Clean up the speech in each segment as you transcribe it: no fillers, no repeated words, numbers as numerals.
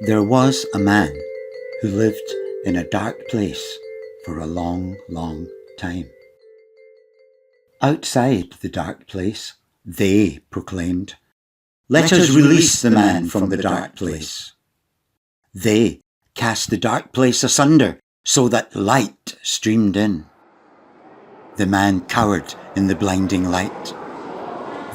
There was a man who lived in a dark place for a long, long time. Outside the dark place, they proclaimed, "Let us release the man from the dark place." They cast the dark place asunder so that light streamed in. The man cowered in the blinding light.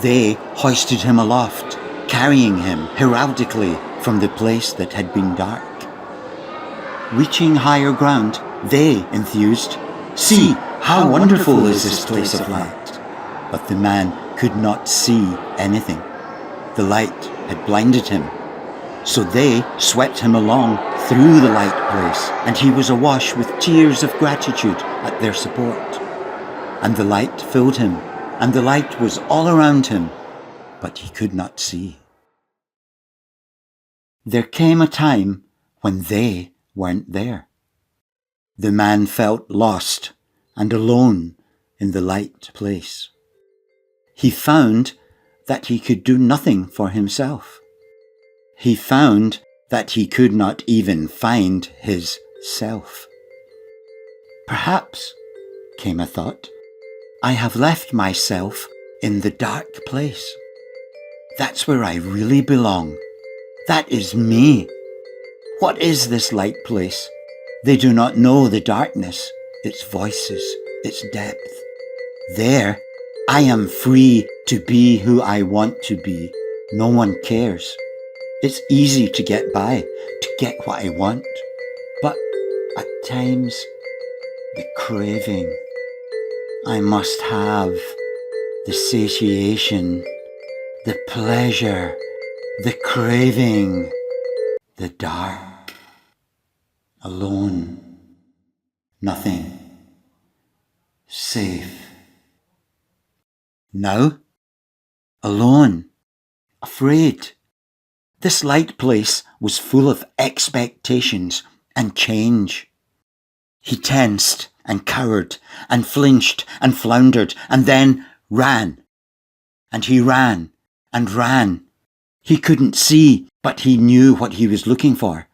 They hoisted him aloft, carrying him heraldically from the place that had been dark. Reaching higher ground, they enthused, "See, how wonderful is this place of light!" But the man could not see anything. The light had blinded him. So they swept him along through the light place, and he was awash with tears of gratitude at their support. And the light filled him, and the light was all around him, but he could not see. There came a time when they weren't there. The man felt lost and alone in the light place. He found that he could do nothing for himself. He found that he could not even find his self. Perhaps, came a thought, I have left myself in the dark place. That's where I really belong. That is me. What is this light place? They do not know the darkness, its voices, its depth. There, I am free to be who I want to be. No one cares. It's easy to get by, to get what I want. But at times, the craving. I must have the satiation, the pleasure, the craving, the dark, alone, nothing, safe. Now, alone, afraid. This light place was full of expectations and change. He tensed and cowered and flinched and floundered and then ran. And he ran and ran. He couldn't see, but he knew what he was looking for.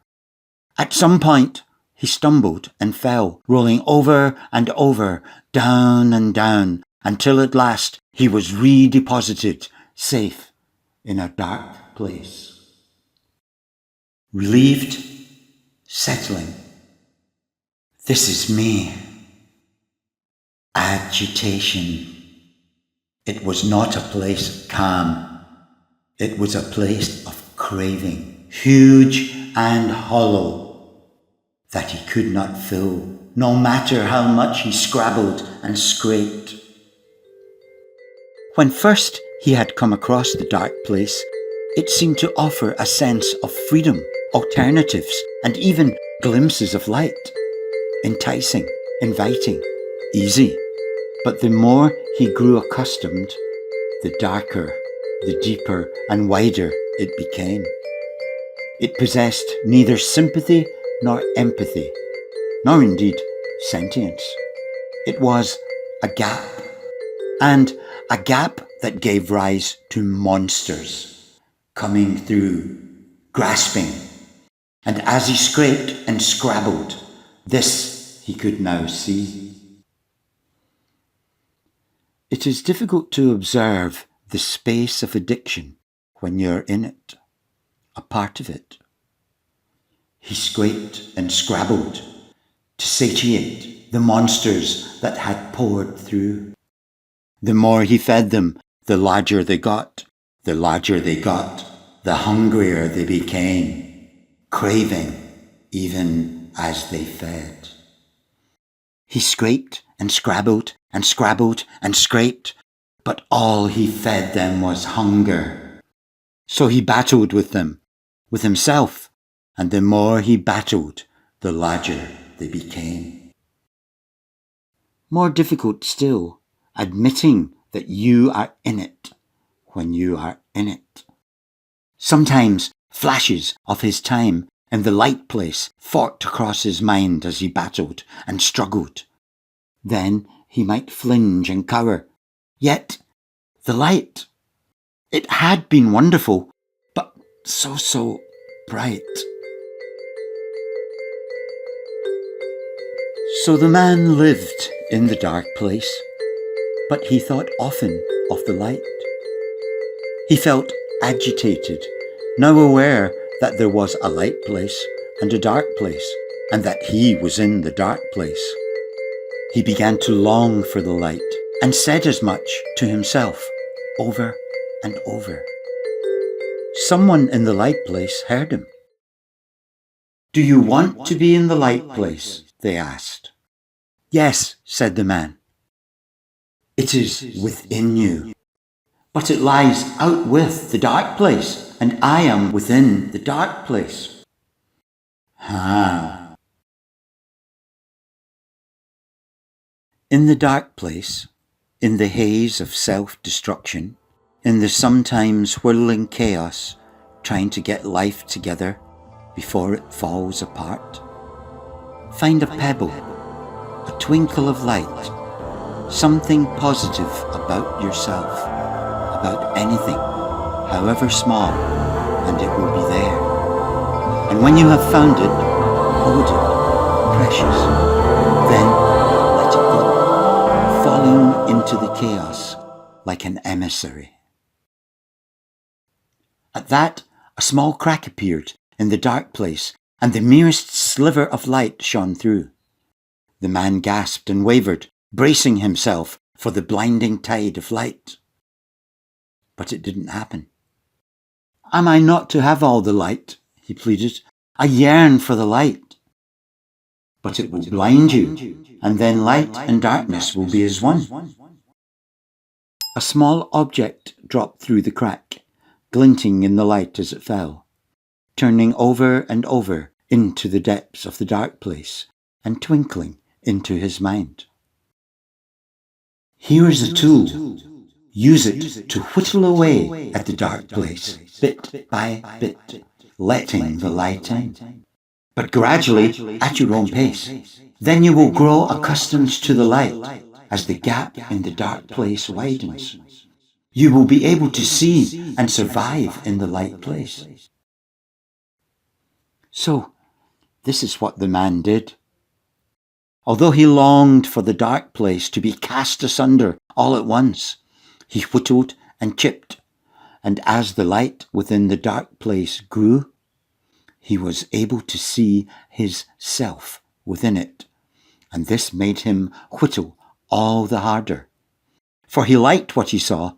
At some point, he stumbled and fell, rolling over and over, down and down, until at last he was redeposited, safe in a dark place. Relieved, settling. This is me. Agitation. It was not a place of calm. It was a place of craving, huge and hollow, that he could not fill, no matter how much he scrabbled and scraped. When first he had come across the dark place, it seemed to offer a sense of freedom, alternatives, and even glimpses of light. Enticing, inviting, easy. But the more he grew accustomed, the darker, the deeper and wider it became. It possessed neither sympathy nor empathy, nor indeed sentience. It was a gap, and a gap that gave rise to monsters coming through, grasping. And as he scraped and scrabbled, this he could now see. It is difficult to observe the space of addiction when you're in it, a part of it. He scraped and scrabbled to satiate the monsters that had poured through. The more he fed them, the larger they got. The larger they got, the hungrier they became, craving even as they fed. He scraped and scrabbled and scrabbled and scraped, but all he fed them was hunger. So he battled with them, with himself, and the more he battled, the larger they became. More difficult still, admitting that you are in it when you are in it. Sometimes flashes of his time in the light place fought across his mind as he battled and struggled. Then he might flinch and cower. Yet, the light. It had been wonderful, but so bright. So the man lived in the dark place, but he thought often of the light. He felt agitated, now aware that there was a light place and a dark place, and that he was in the dark place. He began to long for the light and said as much to himself over and over. Someone in the light place heard him. "Do you want to be in the light place?" they asked. "Yes," said the man. "It is within you. But it lies out with the dark place, and I am within the dark place." Ah. In the dark place, in the haze of self-destruction, in the sometimes whirling chaos, trying to get life together before it falls apart, find a pebble, a twinkle of light, something positive about yourself, about anything, however small, and it will be there. And when you have found it, hold it, precious, then let it go, falling into the chaos like an emissary. At that, a small crack appeared in the dark place, and the merest sliver of light shone through. The man gasped and wavered, bracing himself for the blinding tide of light. But it didn't happen. "Am I not to have all the light?" he pleaded. "I yearn for the light." "But it will blind you, and then light and darkness will be as one." A small object dropped through the crack, glinting in the light as it fell, turning over and over into the depths of the dark place and twinkling into his mind. "Here is a tool. Use it to whittle away at the dark place, bit by bit, letting the light in. But gradually, at your own pace. Then you will grow accustomed to the light as the gap in the dark place widens. You will be able to see and survive in the light place." So, this is what the man did. Although he longed for the dark place to be cast asunder all at once, he whittled and chipped, and as the light within the dark place grew, he was able to see his self within it, and this made him whittle all the harder. For he liked what he saw,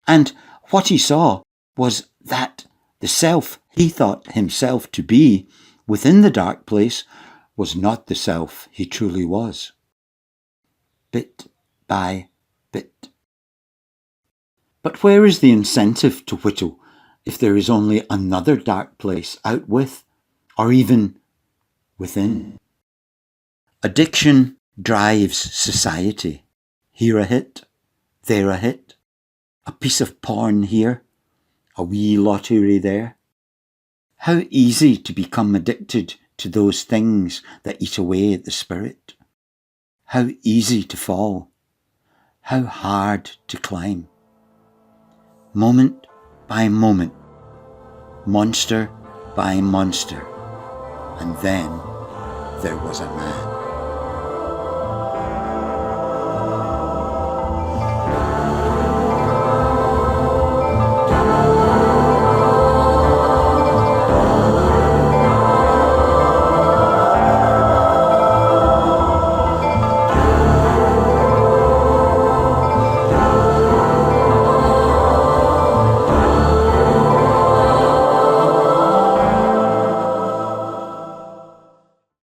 and what he saw was that the self he thought himself to be within the dark place was not the self he truly was. Bit by bit. But where is the incentive to whittle if there is only another dark place out with, or even within? Addiction drives society. Here a hit, there a hit, a piece of porn here, a wee lottery there. How easy to become addicted to those things that eat away at the spirit. How easy to fall. How hard to climb. Moment by moment, monster by monster, and then there was a man.